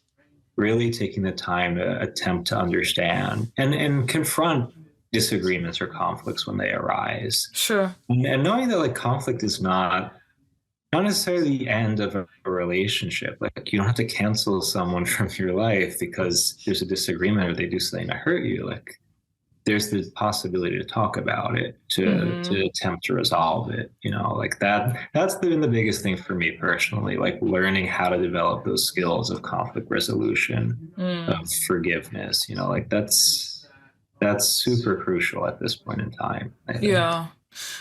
really taking the time to attempt to understand and confront disagreements or conflicts when they arise. Sure. And knowing that like conflict is not necessarily the end of a relationship. Like you don't have to cancel someone from your life because there's a disagreement or they do something to hurt you. Like there's the possibility to talk about it, Mm-hmm. to attempt to resolve it. Like that's been the biggest thing for me personally, like learning how to develop those skills of conflict resolution, of Mm. forgiveness. Like that's super crucial at this point in time, I think. Yeah.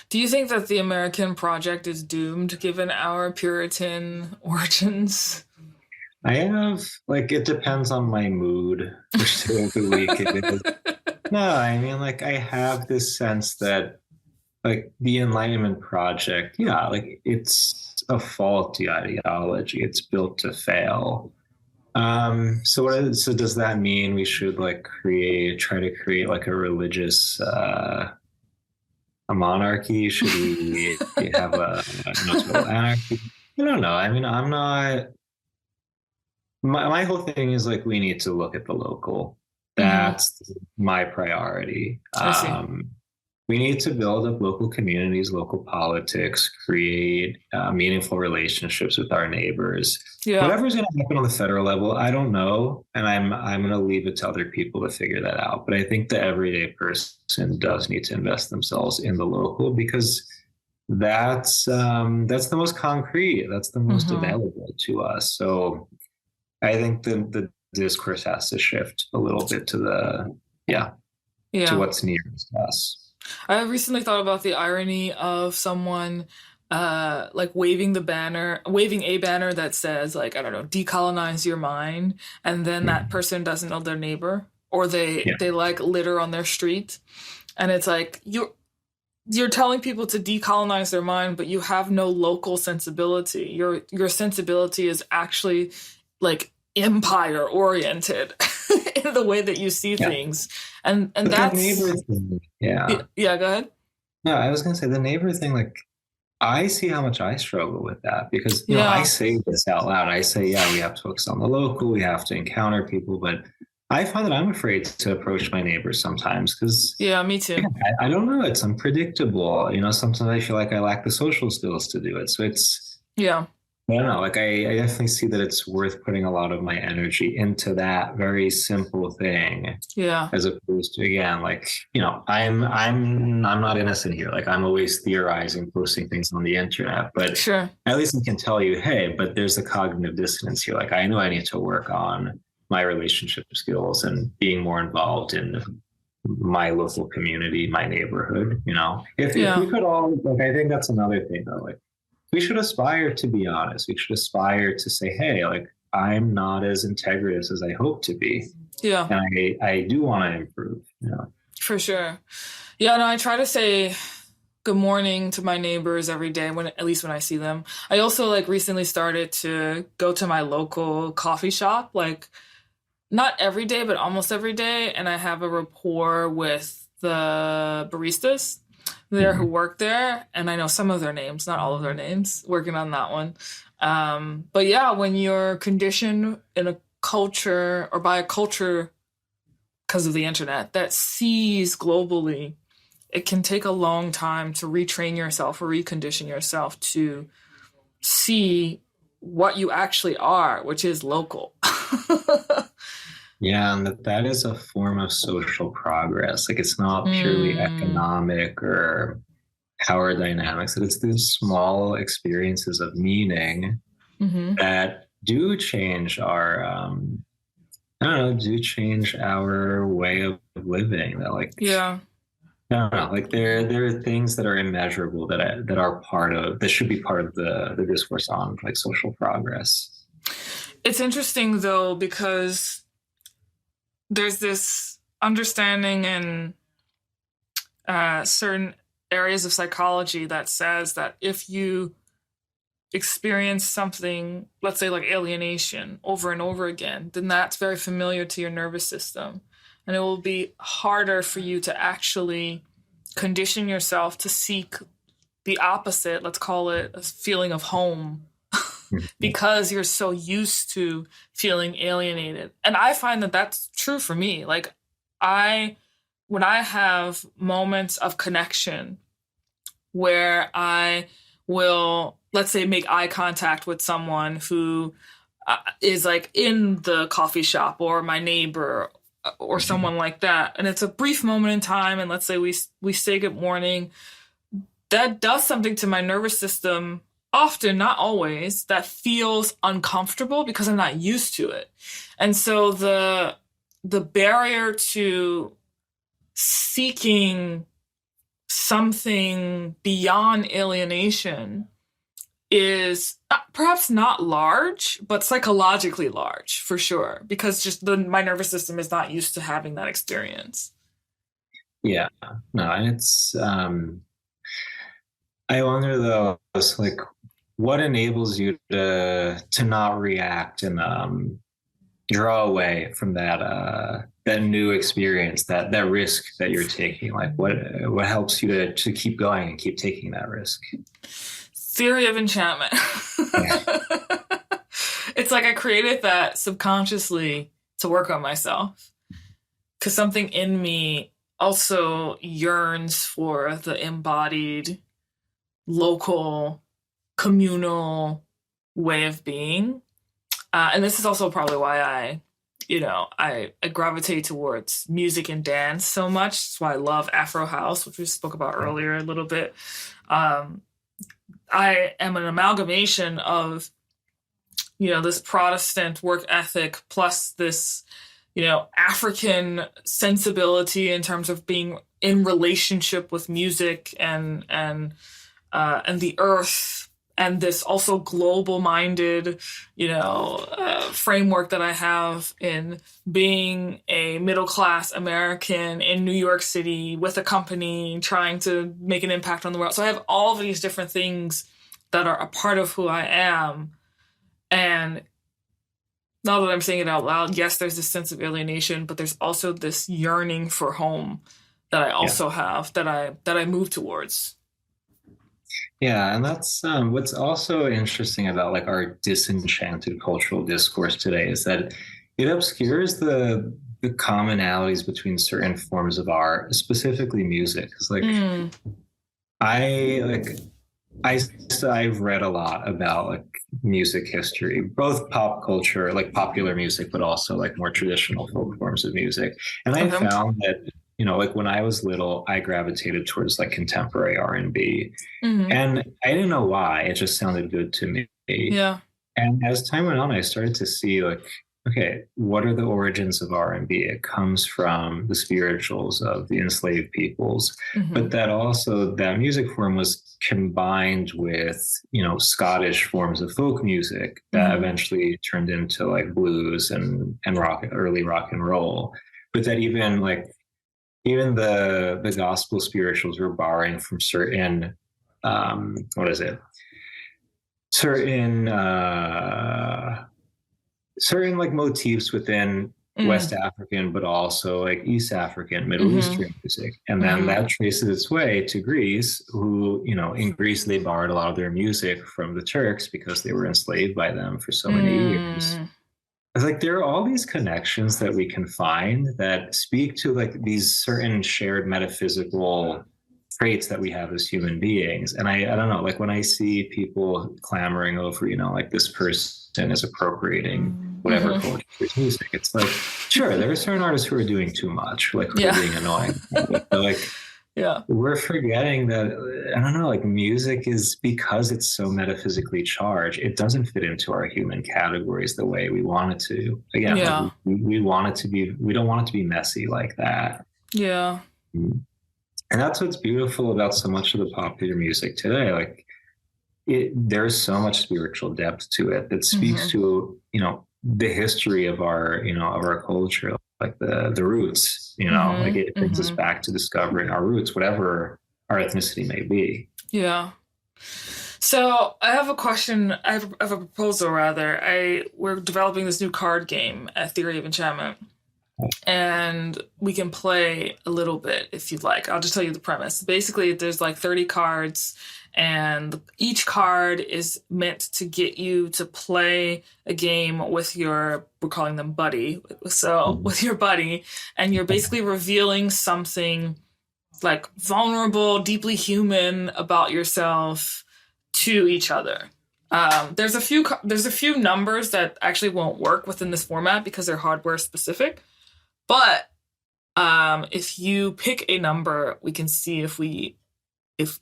Do you think that the American project is doomed given our Puritan origins? I have like it depends on my mood, which day of the week it is. No, I mean like I have this sense that like the Enlightenment project, yeah, like it's a faulty ideology. It's built to fail. So does that mean we should like try to create like a religious a monarchy? Should we have a total anarchy? I don't know. I mean, I'm not my whole thing is like we need to look at the local. Mm-hmm. That's my priority. I see. We need to build up local communities, local politics, create meaningful relationships with our neighbors. Yeah. Whatever's going to happen on the federal level, I don't know, and I'm going to leave it to other people to figure that out. But I think the everyday person does need to invest themselves in the local because that's the most concrete, that's the most Mm-hmm. available to us. So I think the discourse has to shift a little bit to to Yeah. what's nearest to us. I recently thought about the irony of someone like waving a banner that says like, I don't know, decolonize your mind, and then that Mhm. person doesn't know their neighbor, or they Yeah. they like litter on their street. And it's like you're telling people to decolonize their mind, but you have no local sensibility. Your sensibility is actually like empire oriented in the way that you see Yeah. things. And But the neighbor that's thing, yeah. yeah, go ahead. No, I was gonna say the neighbor thing, like I see how much I struggle with that because I Yeah. say this out loud. I say, yeah, we have to focus on the local, we have to encounter people, but I find that I'm afraid to approach my neighbors sometimes because Yeah, me too. I don't know, it's unpredictable. Sometimes I feel like I lack the social skills to do it. So Yeah. I don't know, like I definitely see that it's worth putting a lot of my energy into that very simple thing Yeah. as opposed to again like I'm not innocent here, like I'm always theorizing, posting things on the internet, but Sure. at least I can tell you, hey, but there's a cognitive dissonance here, like I know I need to work on my relationship skills and being more involved in my local community, my neighborhood. If we Yeah. could all, like, I think that's another thing though, like we should aspire to be honest, we should aspire to say, hey, like I'm not as integrous as I hope to be, Yeah. and I do want to improve. For sure. Yeah, no, I try to say good morning to my neighbors every day when at least when I see them. I also like recently started to go to my local coffee shop, like not every day, but almost every day, and I have a rapport with the baristas there who Mhm. work there, and I know some of their names, not all of their names, working on that one. But yeah, when you're conditioned in a culture or by a culture because of the internet that sees globally, it can take a long time to retrain yourself or recondition yourself to see what you actually are, which is local. Yeah, and that is a form of social progress. Like it's not purely Mm, economic or power dynamics. It's these small experiences of meaning hmm. that do change our I don't know, do change our way of living. That like Yeah. I don't know, like there are things that are immeasurable that are part of that should be part of the discourse on like social progress. It's interesting though, because there's this understanding in certain areas of psychology that says that if you experience something, let's say like alienation, over and over again, then that's very familiar to your nervous system. And it will be harder for you to actually condition yourself to seek the opposite, let's call it a feeling of home, because you're so used to feeling alienated. And I find that that's true for me. Like, when I have moments of connection where I will, let's say, make eye contact with someone who is like in the coffee shop, or my neighbor, or someone like that, and it's a brief moment in time, and let's say we say good morning, that does something to my nervous system, often, not always, that feels uncomfortable because I'm not used to it. And so the barrier to seeking something beyond alienation is perhaps not large, but psychologically large, for sure, because just my nervous system is not used to having that experience. Yeah, no, and it's I wonder though, it's like what enables you to not react and draw away from that new experience, that risk that you're taking. Like what helps you to keep going and keep taking that risk? Theory of enchantment. Yeah. It's like I created that subconsciously to work on myself, because something in me also yearns for the embodied, local, communal way of being. And this is also probably why I gravitate towards music and dance so much. That's why I love Afro House, which we spoke about earlier a little bit. I am an amalgamation of, this Protestant work ethic plus this, African sensibility in terms of being in relationship with music and the earth, and this also global-minded, framework that I have in being a middle-class American in New York City with a company trying to make an impact on the world. So I have all of these different things that are a part of who I am. And now that I'm saying it out loud, yes, there's this sense of alienation, but there's also this yearning for home that I also have, that I move towards. Yeah, and that's what's also interesting about like our disenchanted cultural discourse today is that it obscures the commonalities between certain forms of art, specifically music. Because I've read a lot about like music history, both pop culture, like popular music, but also like more traditional folk forms of music. And I found that, like when I was little, I gravitated towards like contemporary R&B. And I didn't know why. It just sounded good to me. Yeah. And as time went on, I started to see like, okay, what are the origins of R&B? It comes from the spirituals of the enslaved peoples, but that music form was combined with, Scottish forms of folk music that eventually turned into like blues and early rock and roll. But that even the gospel spirituals were borrowing from certain certain like motifs within West African, but also like East African, Middle Eastern music. And then that traces its way to Greece, who, in Greece, they borrowed a lot of their music from the Turks because they were enslaved by them for so many years. It's like there are all these connections that we can find that speak to like these certain shared metaphysical traits that we have as human beings. And I don't know, like when I see people clamoring over, like this person is appropriating whatever culture's music, it's like, sure, there are certain artists who are doing too much, like who are being annoying. But like, we're forgetting that, I don't know, like music is, because it's so metaphysically charged, it doesn't fit into our human categories the way we want it to. Again, like we want it to be, we don't want it to be messy like that. Yeah. And that's what's beautiful about so much of the popular music today. Like there's so much spiritual depth to it that speaks to, the history of our, of our culture, like the roots, like it brings us back to discovering our roots, whatever our ethnicity may be. Yeah. So I have a question. I have a proposal rather. We're developing this new card game at Theory of Enchantment, and we can play a little bit if you'd like. I'll just tell you the premise. Basically, there's like 30 cards, and each card is meant to get you to play a game with we're calling them buddy. So with your buddy, and you're basically revealing something like vulnerable, deeply human about yourself to each other. There's a few numbers that actually won't work within this format because they're hardware specific. But if you pick a number, we can see if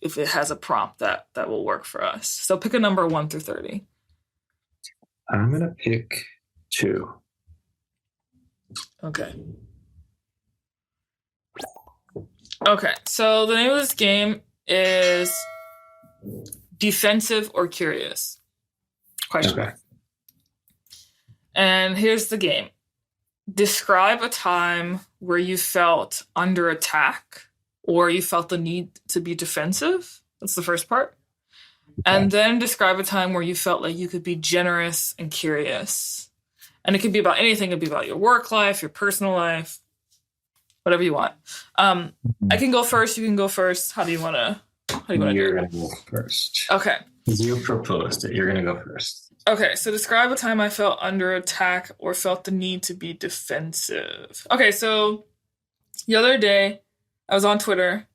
it has a prompt that will work for us. So pick a number 1 through 30. I'm gonna pick 2. Okay. Okay. So the name of this game is Defensive or Curious? Question mark. And here's the game. Describe a time where you felt under attack or you felt the need to be defensive. That's the first part. Okay. And then describe a time where you felt like you could be generous and curious. And it could be about anything. It could be about your work life, your personal life, whatever you want. I can go first. You can go first. How do you want to You're going to go first. Okay. You proposed it. You're going to go first. Okay, so describe a time I felt under attack or felt the need to be defensive. Okay, so the other day I was on Twitter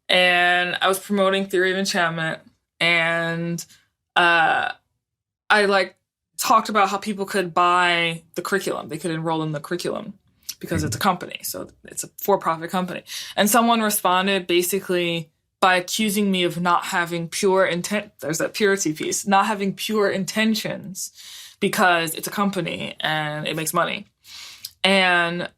and I was promoting Theory of Enchantment, and I talked about how people could buy the curriculum. They could enroll in the curriculum because it's a company. So it's a for-profit company. And someone responded basically by accusing me of not having pure intent. There's that purity piece, not having pure intentions because it's a company and it makes money. And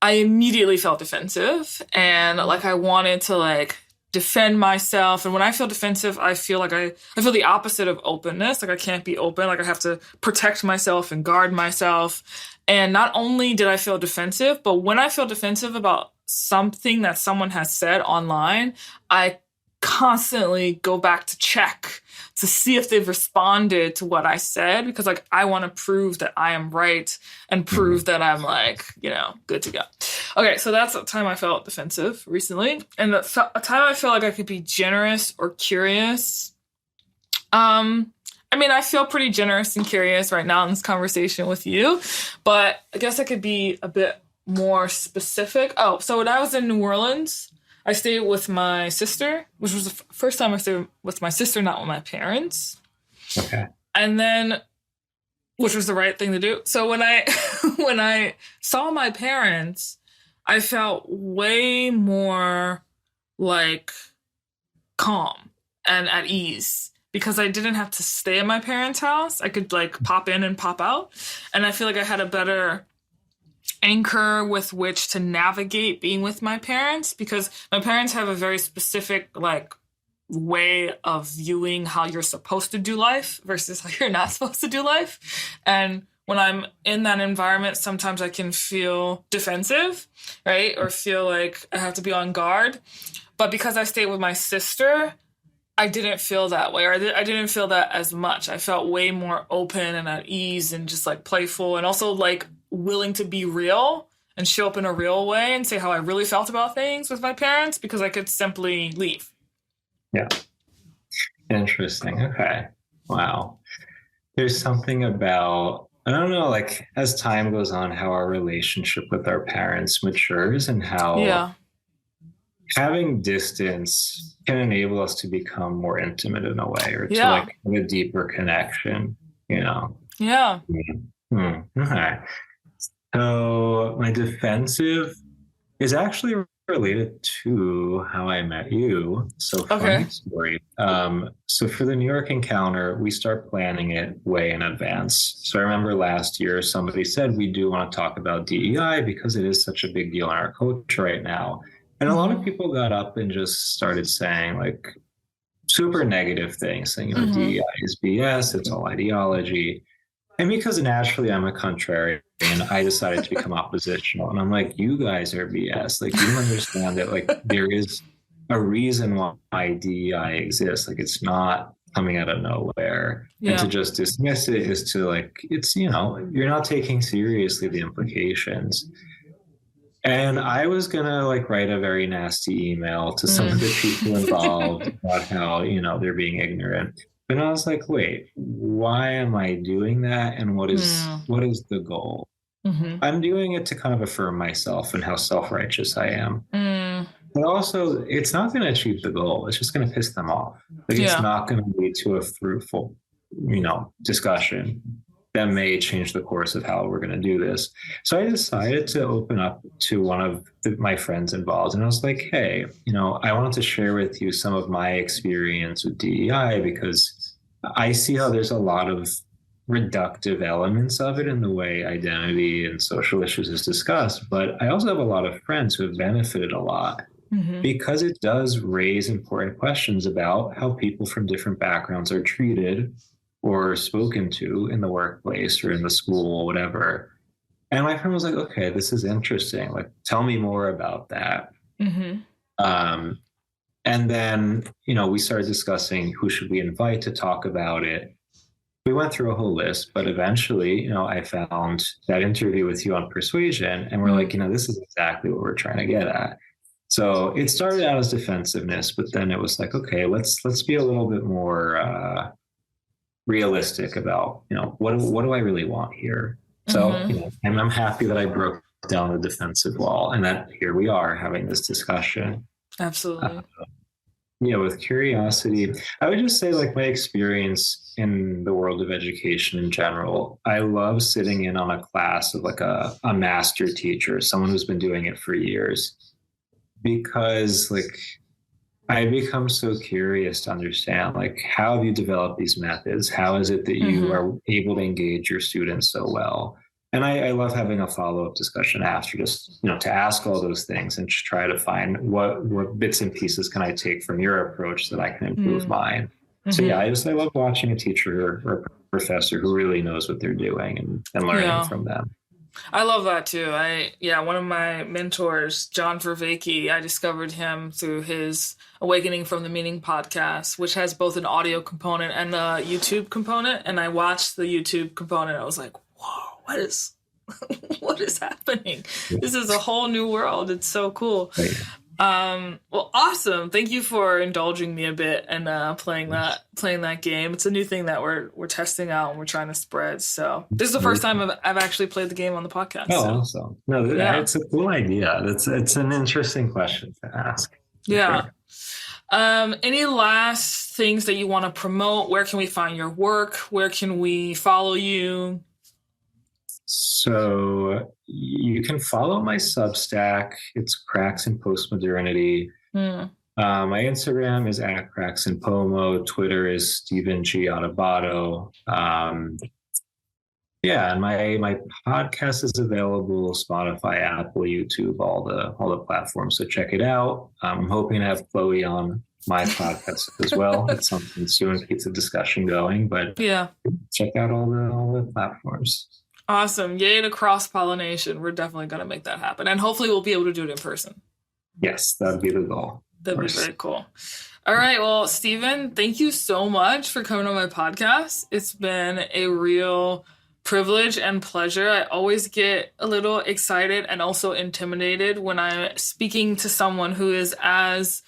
I immediately felt defensive and I wanted to defend myself. And when I feel defensive, I feel I feel the opposite of openness. I can't be open. I have to protect myself and guard myself. And not only did I feel defensive, but when I feel defensive about something that someone has said online, I constantly go back to check to see if they've responded to what I said, because I want to prove that I am right and prove that I'm good to go. Okay, so that's a time I felt defensive recently. And a time I feel like I could be generous or curious. I feel pretty generous and curious right now in this conversation with you, but I guess I could be a bit more specific. Oh, so when I was in New Orleans, I stayed with my sister, which was the first time I stayed with my sister, not with my parents. Okay. And then, which was the right thing to do. So when I saw my parents, I felt way more calm and at ease because I didn't have to stay at my parents' house. I could pop in and pop out. And I feel like I had a better anchor with which to navigate being with my parents, because my parents have a very specific way of viewing how you're supposed to do life versus how you're not supposed to do life. And when I'm in that environment, sometimes I can feel defensive, right? Or feel like I have to be on guard. But because I stayed with my sister, I didn't feel that way, or I didn't feel that as much. I felt way more open and at ease and just playful, and also willing to be real and show up in a real way and say how I really felt about things with my parents, because I could simply leave. Yeah. Interesting. Okay. Wow. There's something about, I don't know, as time goes on, how our relationship with our parents matures and how having distance can enable us to become more intimate in a way, or to have a deeper connection, Yeah. Okay. So my defensive is actually related to how I met you. So funny story. So for the New York encounter, we start planning it way in advance. So I remember last year, somebody said, we do want to talk about DEI because it is such a big deal in our culture right now. And a lot of people got up and just started saying super negative things, saying, DEI is BS, it's all ideology. And because naturally I'm a contrarian, I decided to become oppositional. And I'm like, you guys are BS. You don't understand that there is a reason why DEI exists. It's not coming out of nowhere. And to Yeah. just dismiss it is to like, it's, you're not taking seriously the implications. And I was gonna like write a very nasty email to some of the people involved about how, they're being ignorant. But I was like, wait, why am I doing that? And what is Mm. the goal? Mm-hmm. I'm doing it to kind of affirm myself and how self-righteous I am. Mm. But also, it's not going to achieve the goal. It's just going to piss them off. Like, it's Yeah. not going to lead to a fruitful, discussion that may change the course of how we're going to do this. So I decided to open up to one of my friends involved. And I was like, hey, I wanted to share with you some of my experience with DEI because I see how there's a lot of reductive elements of it in the way identity and social issues is discussed. But I also have a lot of friends who have benefited a lot Mm-hmm. because it does raise important questions about how people from different backgrounds are treated or spoken to in the workplace or in the school or whatever. And my friend was like, okay, this is interesting. Like, tell me more about that. Mm-hmm. Um, and then, we started discussing who should we invite to talk about it. We went through a whole list, but eventually, I found that interview with you on persuasion, and we're like, this is exactly what we're trying to get at. So it started out as defensiveness, but then it was like, okay, let's be a little bit more realistic about, what do I really want here? So, and I'm happy that I broke down the defensive wall, and that here we are having this discussion. Absolutely. With curiosity, I would just say like my experience in the world of education in general, I love sitting in on a class of like a master teacher, someone who's been doing it for years, because like I become so curious to understand like how have you developed these methods? How is it that you are able to engage your students so well? And I love having a follow-up discussion after, just to ask all those things and just try to find what bits and pieces can I take from your approach that I can improve mine. So yeah, I love watching a teacher or a professor who really knows what they're doing and learning from them. I love that too. One of my mentors, John Vervaeke, I discovered him through his Awakening from the Meaning podcast, which has both an audio component and a YouTube component. And I watched the YouTube component. I was like, whoa, what is happening? This is a whole new world. It's so cool. Well, awesome. Thank you for indulging me a bit and playing that game. It's a new thing that we're testing out and we're trying to spread. So this is the first time I've actually played the game on the podcast. Oh, awesome. No, it's a cool idea. It's an interesting question to ask. Yeah. Sure. Any last things that you want to promote? Where can we find your work? Where can we follow you? So you can follow my Substack. It's CracksinPostmodernity. My Instagram is at CracksinPomo. Twitter is Stephen G. Adubato. And my podcast is available Spotify, Apple, YouTube, all the platforms. So check it out. I'm hoping to have Chloé on my podcast as well. It's something soon, keeps the discussion going. But check out all the platforms. Awesome. Yay to cross-pollination. We're definitely going to make that happen. And hopefully we'll be able to do it in person. Yes, that'd be the goal. That'd be very cool. All right. Well, Stephen, thank you so much for coming on my podcast. It's been a real privilege and pleasure. I always get a little excited and also intimidated when I'm speaking to someone who is as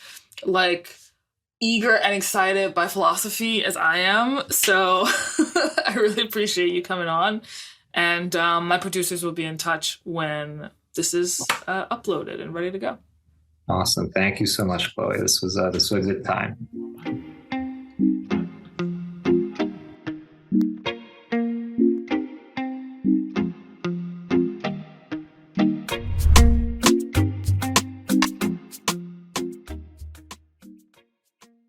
eager and excited by philosophy as I am. So I really appreciate you coming on. And my producers will be in touch when this is uploaded and ready to go. Awesome. Thank you so much, Chloé. This was a good time.